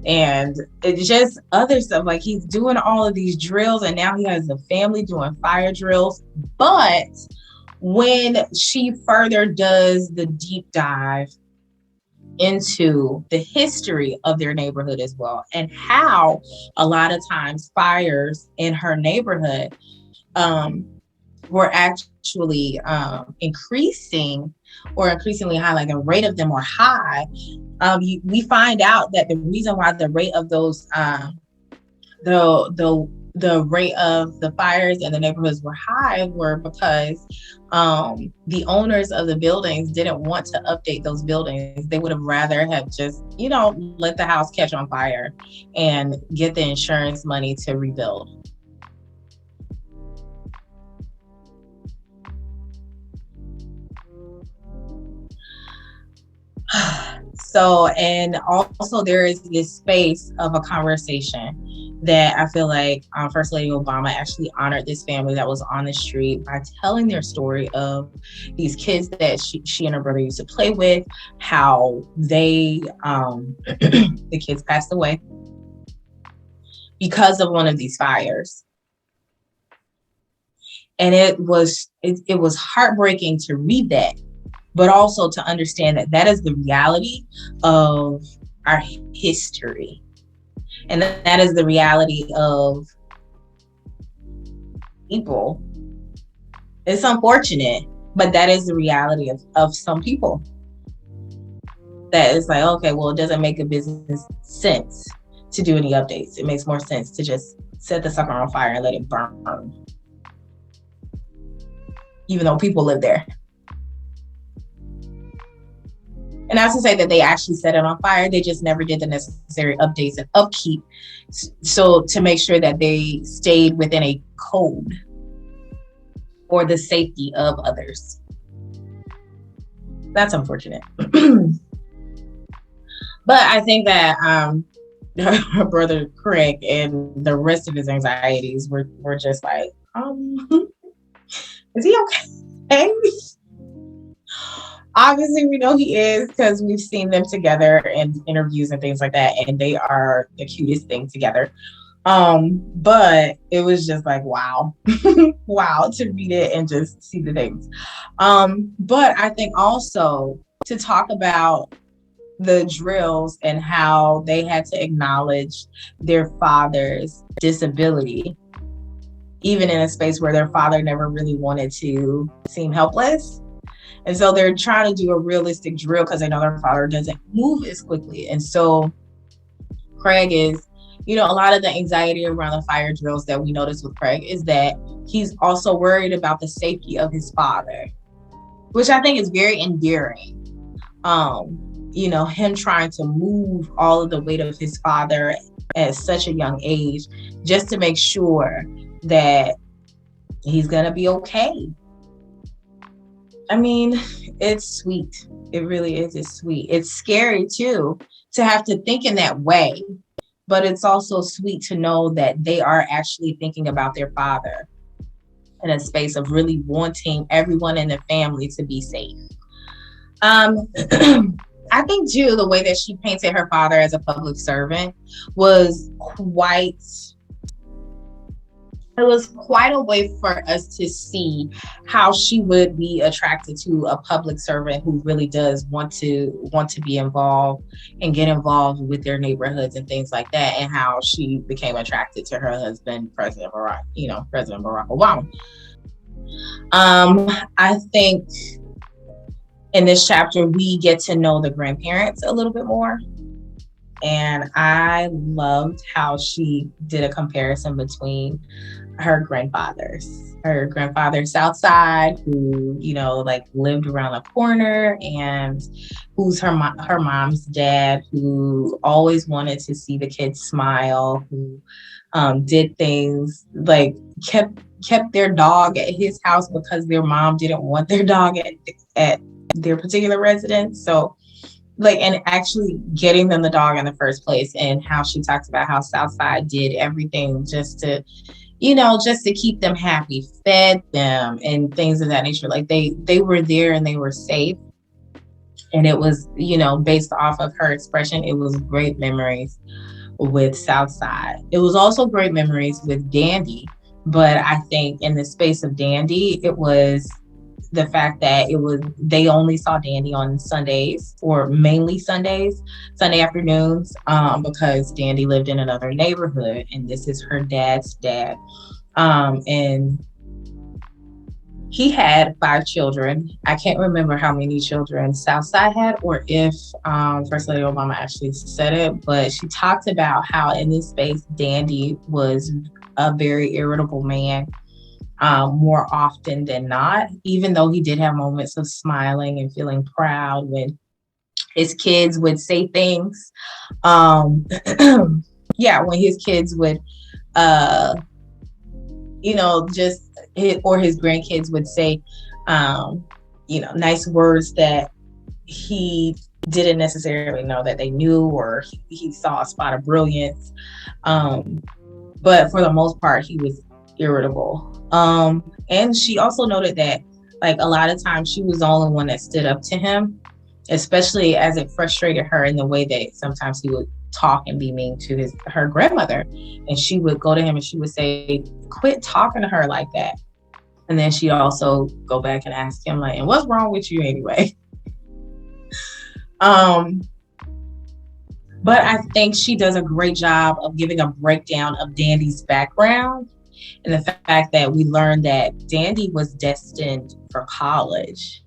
and it's just other stuff. Like, he's doing all of these drills, and now he has a family doing fire drills. But when she further does the deep dive, into the history of their neighborhood as well, and how a lot of times fires in her neighborhood were actually increasing or increasingly high, like the rate of them were high. We find out that the reason why the rate of those the rate of the fires in the neighborhoods were high were because the owners of the buildings didn't want to update those buildings. They would have rather have just, let the house catch on fire and get the insurance money to rebuild. So, and also there is this space of a conversation that I feel like First Lady Obama actually honored this family that was on the street by telling their story of these kids that she and her brother used to play with, how they, the kids passed away because of one of these fires. And it was heartbreaking to read that, but also to understand that that is the reality of our history. And that is the reality of people. It's unfortunate, but that is the reality of some people. That is like, okay, well, it doesn't make a business sense to do any updates. It makes more sense to just set the sucker on fire and let it burn. Even though people live there. And not to say that they actually set it on fire, they just never did the necessary updates and upkeep so to make sure that they stayed within a code for the safety of others. That's unfortunate. But I think that her brother Craig and the rest of his anxieties were just like, is he okay? Obviously, we know he is because we've seen them together in interviews and things like that, and they are the cutest thing together. But it was just like, wow, wow, to read it and just see the things. But I think also to talk about the drills and how they had to acknowledge their father's disability, even in a space where their father never really wanted to seem helpless. And so they're trying to do a realistic drill because they know their father doesn't move as quickly. And so Craig is, a lot of the anxiety around the fire drills that we notice with Craig is that he's also worried about the safety of his father, which I think is very endearing. Him trying to move all of the weight of his father at such a young age, just to make sure that he's going to be okay. I mean, it's sweet. It really is. It's sweet. It's scary too, to have to think in that way, but it's also sweet to know that they are actually thinking about their father in a space of really wanting everyone in the family to be safe. I think too, the way that she painted her father as a public servant was quite a way for us to see how she would be attracted to a public servant who really does want to be involved and get involved with their neighborhoods and things like that, and how she became attracted to her husband, President Barack Obama. I think in this chapter we get to know the grandparents a little bit more. And I loved how she did a comparison between her grandfather Southside, who, lived around the corner, and who's her mom's dad, who always wanted to see the kids smile, who did things like kept their dog at his house because their mom didn't want their dog at their particular residence. So and actually getting them the dog in the first place, and how she talks about how Southside did everything just to keep them happy, fed them and things of that nature. Like they were there and they were safe. And it was, based off of her expression, it was great memories with Southside. It was also great memories with Dandy. But I think in the space of Dandy, it was the fact that they only saw Dandy on Sundays, or mainly Sundays, Sunday afternoons, because Dandy lived in another neighborhood, and this is her dad's dad. And he had 5 children. I can't remember how many children Southside had, or if First Lady Obama actually said it, but she talked about how in this space, Dandy was a very irritable man, more often than not, even though he did have moments of smiling and feeling proud when his kids would say things. Yeah, when his kids would, just his grandkids would say, nice words that he didn't necessarily know that they knew, or he saw a spot of brilliance. But for the most part, he was irritable. And she also noted that, like, a lot of times she was the only one that stood up to him, especially as it frustrated her in the way that sometimes he would talk and be mean to her grandmother. And she would go to him and she would say, quit talking to her like that. And then she'd also go back and ask him, like, and what's wrong with you anyway? But I think she does a great job of giving a breakdown of Dandy's background, and the fact that we learned that Dandy was destined for college.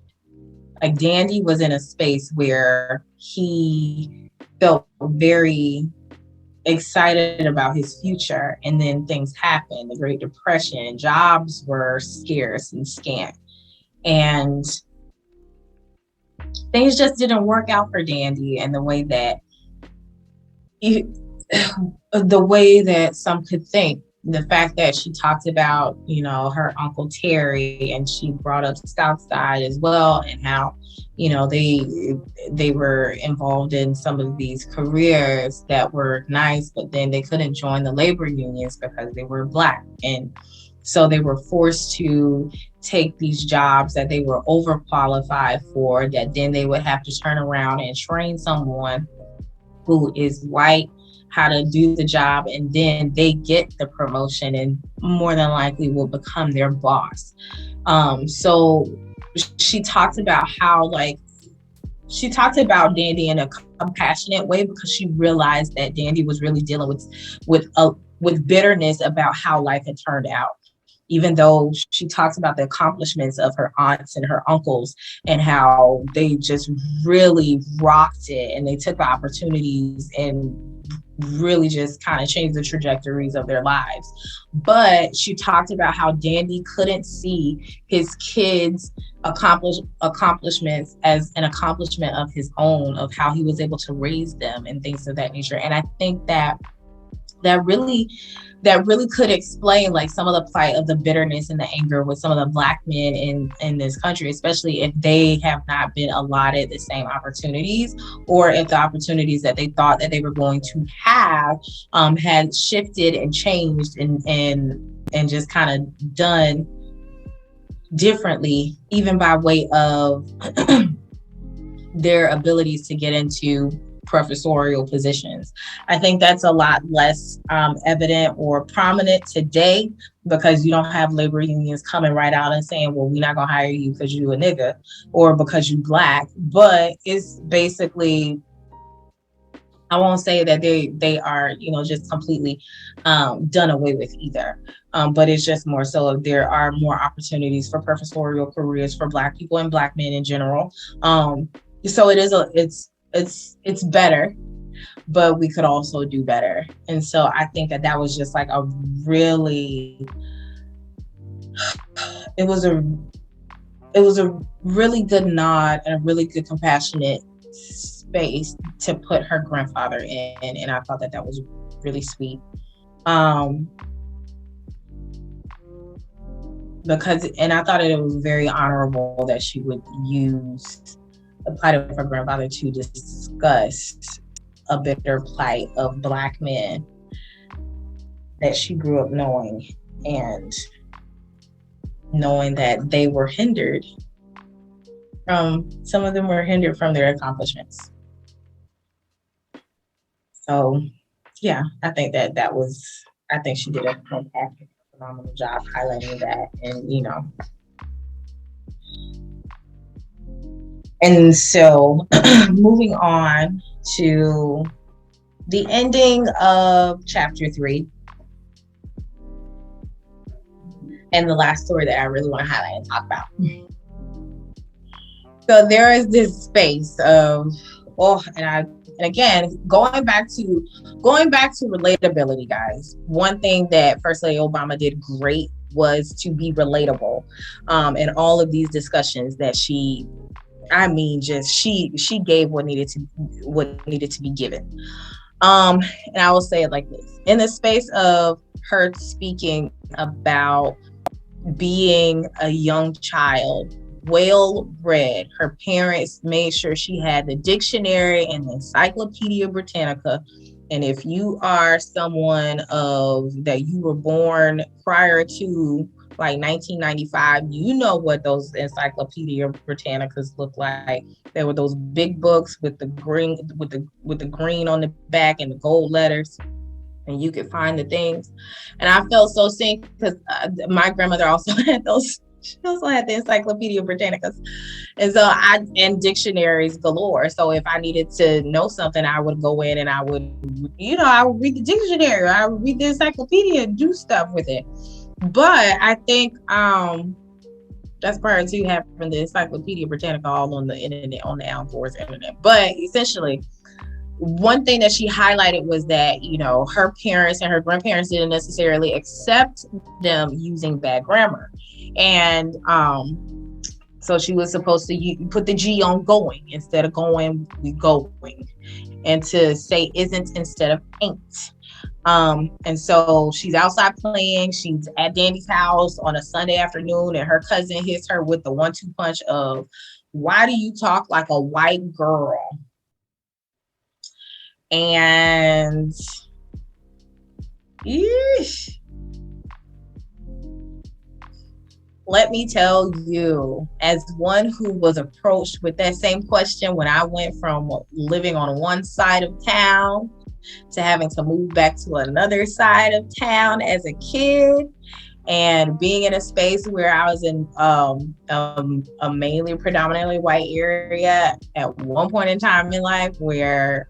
Like, Dandy was in a space where he felt very excited about his future, and then things happened. The Great Depression, jobs were scarce and scant, and things just didn't work out for Dandy in the way that some could think. The fact that she talked about, her Uncle Terry, and she brought up Southside as well, and how, they were involved in some of these careers that were nice, but then they couldn't join the labor unions because they were Black. And so they were forced to take these jobs that they were overqualified for, that then they would have to turn around and train someone who is white how to do the job, and then they get the promotion and more than likely will become their boss. So she talked about how, she talked about Dandy in a compassionate way, because she realized that Dandy was really dealing with bitterness about how life had turned out. Even though she talks about the accomplishments of her aunts and her uncles and how they just really rocked it, and they took the opportunities and really just kind of changed the trajectories of their lives. But she talked about how Dandy couldn't see his kids' accomplishments as an accomplishment of his own, of how he was able to raise them and things of that nature. And I think that really could explain, like, some of the plight of the bitterness and the anger with some of the Black men in this country, especially if they have not been allotted the same opportunities, or if the opportunities that they thought that they were going to have had shifted and changed and just kind of done differently, even by way of their abilities to get into professorial positions. I think that's a lot less evident or prominent today, because you don't have labor unions coming right out and saying, well, we're not gonna hire you because you a nigga or because you Black. But it's basically, I won't say that they are, just completely done away with either. But it's just more so there are more opportunities for professorial careers for Black people and Black men in general. So it's better, but we could also do better. And so I think that was just like it was a really good nod and a really good compassionate space to put her grandfather in. And I thought that was really sweet. And I thought it was very honorable that she would use the plight of her grandfather to discuss a bitter plight of Black men that she grew up knowing, and knowing that they were hindered some of them were hindered from their accomplishments. So yeah, I think I think she did a fantastic, phenomenal job highlighting that. And And so moving on to the ending of chapter 3, and the last story that I really want to highlight and talk about. So there is this space of, and again, going back to relatability, guys. One thing that First Lady Obama did great was to be relatable, in all of these discussions that she gave what needed to be given. And I will say it like this: in the space of her speaking about being a young child, well bred, her parents made sure she had the dictionary and the Encyclopedia Britannica. And if you are someone that you were born prior to like 1995, you know what those Encyclopedia Britannicas look like. There were those big books with the green on the back and the gold letters, and you could find the things. And I felt so seen because my grandmother also had those. She also had the Encyclopedia Britannicas, and dictionaries galore. So if I needed to know something, I would go in and I would read the dictionary, I would read the encyclopedia and do stuff with it. But I think that's prior to having the Encyclopedia Britannica all on the internet, on the Al Gore's internet. But essentially, one thing that she highlighted was that, her parents and her grandparents didn't necessarily accept them using bad grammar. And so she was supposed to put the G on going instead of going, going, and to say isn't instead of ain't. And so she's outside playing. She's at Danny's house on a Sunday afternoon, and her cousin hits her with the 1-2 punch of, "Why do you talk like a white girl?" And let me tell you, as one who was approached with that same question when I went from living on one side of town to having to move back to another side of town as a kid, and being in a space where I was in a mainly predominantly white area at one point in time in life, where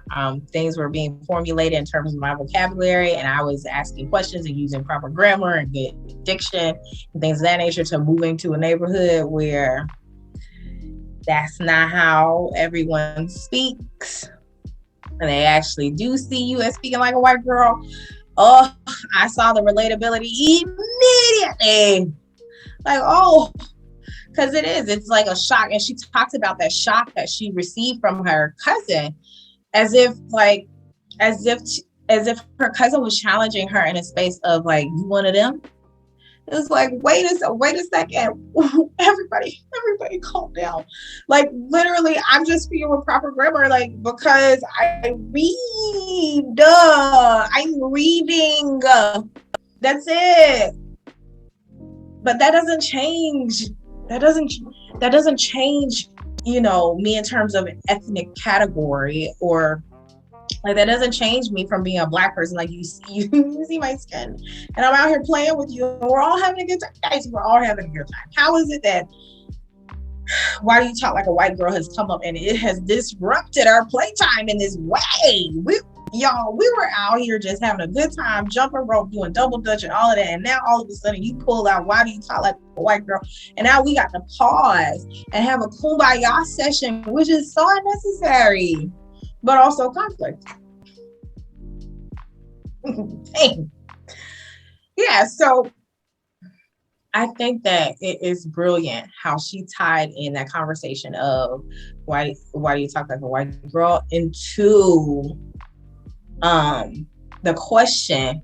things were being formulated in terms of my vocabulary, and I was asking questions and using proper grammar and good diction and things of that nature, to moving to a neighborhood where that's not how everyone speaks, and they actually do see you as speaking like a white girl. Oh, I saw the relatability immediately. Like, because it's like a shock. And she talks about that shock that she received from her cousin, as if her cousin was challenging her in a space of like, "You one of them?" It was like, wait a second. Everybody calm down. Like, literally, I'm just speaking with proper grammar, like, because I'm reading. That's it. But that doesn't change. That doesn't change, me in terms of an ethnic category, or like, that doesn't change me from being a Black person. Like, you see my skin, and I'm out here playing with you, and we're all having a good time. Guys, we're all having a good time. How is it that "Why do you talk like a white girl" has come up and it has disrupted our playtime in this way? We were out here just having a good time, jumping rope, doing double dutch and all of that, and now all of a sudden you pull out "Why do you talk like a white girl?" And now we got to pause and have a kumbaya session, which is so unnecessary, but also conflict. Yeah, so I think that it is brilliant how she tied in that conversation of why do you talk like a white girl into the question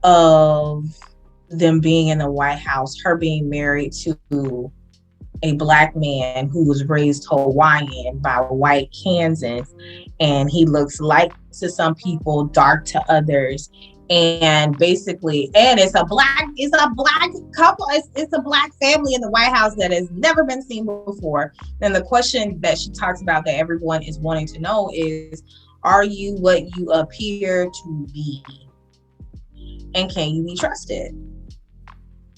of them being in the White House, her being married to a Black man who was raised Hawaiian by white Kansans, and he looks light to some people, dark to others, and basically, and it's a black couple, it's a Black family in the White House that has never been seen before. And the question that she talks about that everyone is wanting to know is, are you what you appear to be, and can you be trusted?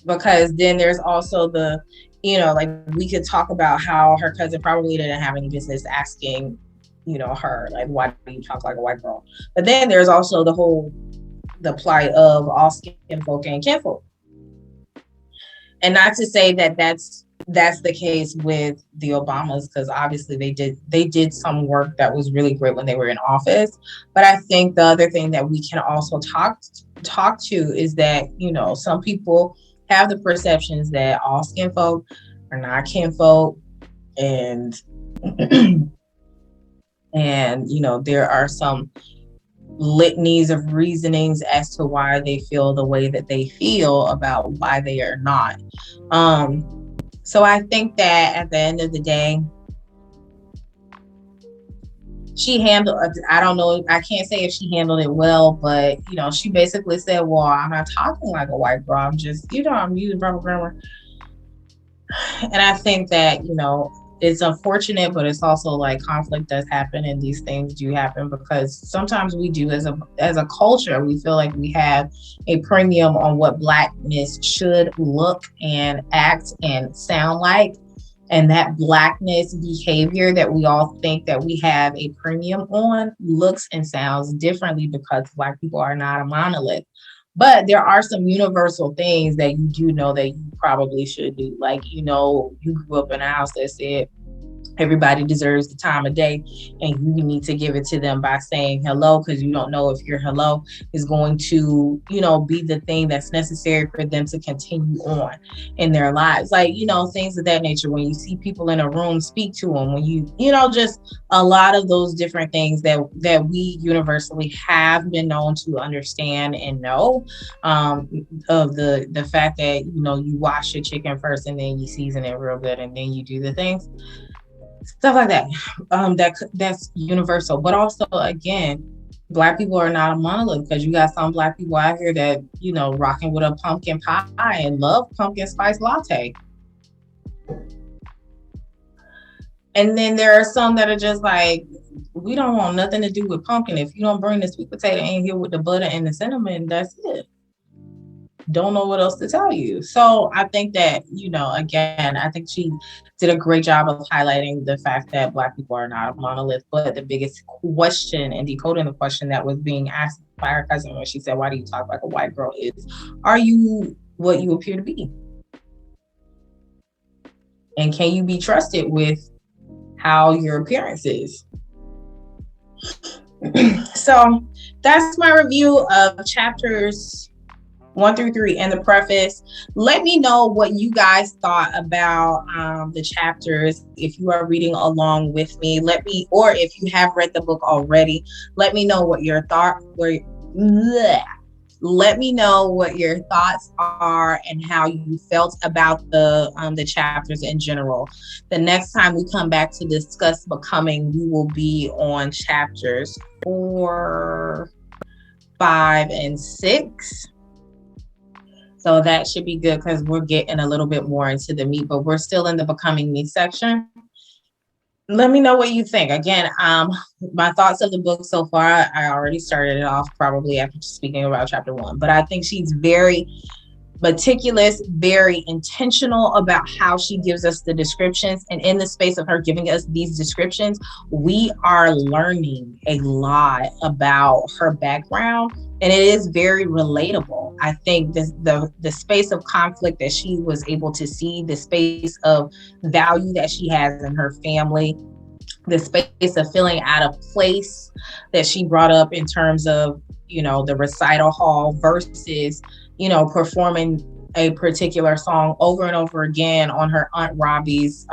Because then there's also the like we could talk about how her cousin probably didn't have any business asking, her, like, why do you talk like a white girl? But then there's also the plight of all skin folk and kinfolk. And not to say that that's the case with the Obamas, because obviously they did some work that was really great when they were in office. But I think the other thing that we can also talk to is that, some people have the perceptions that all skin folk are not kinfolk, and and there are some litanies of reasonings as to why they feel the way that they feel about why they are not. So I think that at the end of the day, she handled, I don't know, I can't say if she handled it well, but she basically said, well, I'm not talking like a white girl, I'm just, I'm using proper grammar. And I think that, it's unfortunate, but it's also like conflict does happen and these things do happen, because sometimes we do, as a culture, we feel like we have a premium on what Blackness should look and act and sound like. And that Blackness behavior that we all think that we have a premium on looks and sounds differently, because Black people are not a monolith. But there are some universal things that you do know that you probably should do. Like, you grew up in a house that said everybody deserves the time of day, and you need to give it to them by saying hello, because you don't know if your hello is going to, be the thing that's necessary for them to continue on in their lives. Like, things of that nature. When you see people in a room, speak to them. When just a lot of those different things that we universally have been known to understand and know, of the fact that, you wash your chicken first and then you season it real good and then you do the things. Stuff like that. That's universal. But also, again, Black people are not a monolith, because you got some Black people out here that, rocking with a pumpkin pie and love pumpkin spice latte. And then there are some that are just like, we don't want nothing to do with pumpkin. If you don't bring the sweet potato in here with the butter and the cinnamon, that's it. Don't know what else to tell you. So I think that, again, I think she did a great job of highlighting the fact that Black people are not a monolith. But the biggest question, and decoding the question that was being asked by her cousin when she said, why do you talk like a white girl, is, are you what you appear to be? And can you be trusted with how your appearance is? So that's my review of chapters 1 through 3 and the preface. Let me know what you guys thought about the chapters. If you are reading along with me, or if you have read the book already, let me know what your thoughts were. Let me know what your thoughts are and how you felt about the chapters in general. The next time we come back to discuss becoming, we will be on chapters 4, 5, and 6. So that should be good, because we're getting a little bit more into the meat, but we're still in the becoming me section. Let me know what you think. Again, my thoughts of the book so far, I already started it off probably after speaking about chapter 1, but I think she's very meticulous, very intentional about how she gives us the descriptions. And in the space of her giving us these descriptions, we are learning a lot about her background, and it is very relatable. I think the space of conflict that she was able to see, the space of value that she has in her family, the space of feeling out of place that she brought up in terms of, the recital hall versus, performing a particular song over and over again on her Aunt Robbie's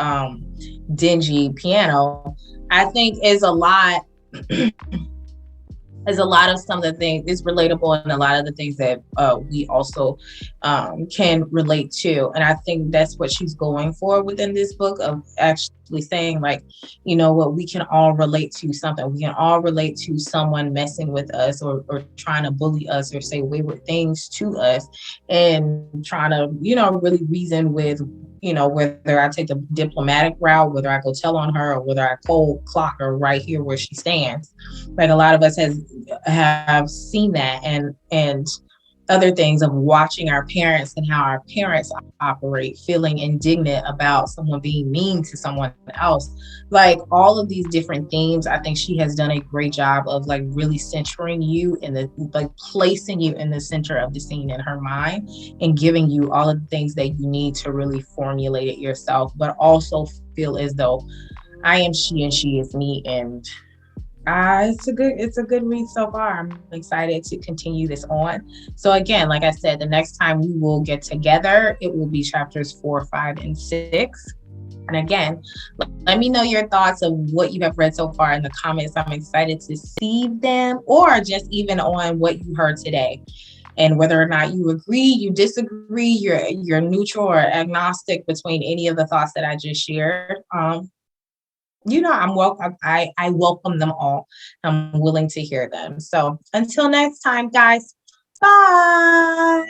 dingy piano, I think is a lot. Is a lot of some of the things is relatable, and a lot of the things that we also can relate to. And I think that's what she's going for within this book, of actually saying, like, what we can all relate to something. We can all relate to someone messing with us, or trying to bully us, or say wayward things to us, and trying to, really reason with, whether I take the diplomatic route, whether I go tell on her, or whether I cold clock her right here where she stands. Like, a lot of us have seen that, and other things of watching our parents and how our parents operate, feeling indignant about someone being mean to someone else. Like all of these different themes, I think she has done a great job of like really centering you in the, like placing you in the center of the scene in her mind and giving you all of the things that you need to really formulate it yourself, but also feel as though I am she and she is me. And it's a good read so far. I'm excited to continue this on. So again, like I said, the next time we will get together, it will be chapters 4, 5, and 6. And again, let me know your thoughts of what you have read so far in the comments. I'm excited to see them, or just even on what you heard today and whether or not you agree, you disagree, you're neutral or agnostic between any of the thoughts that I just shared. I'm welcome. I welcome them all. I'm willing to hear them. So until next time, guys, bye.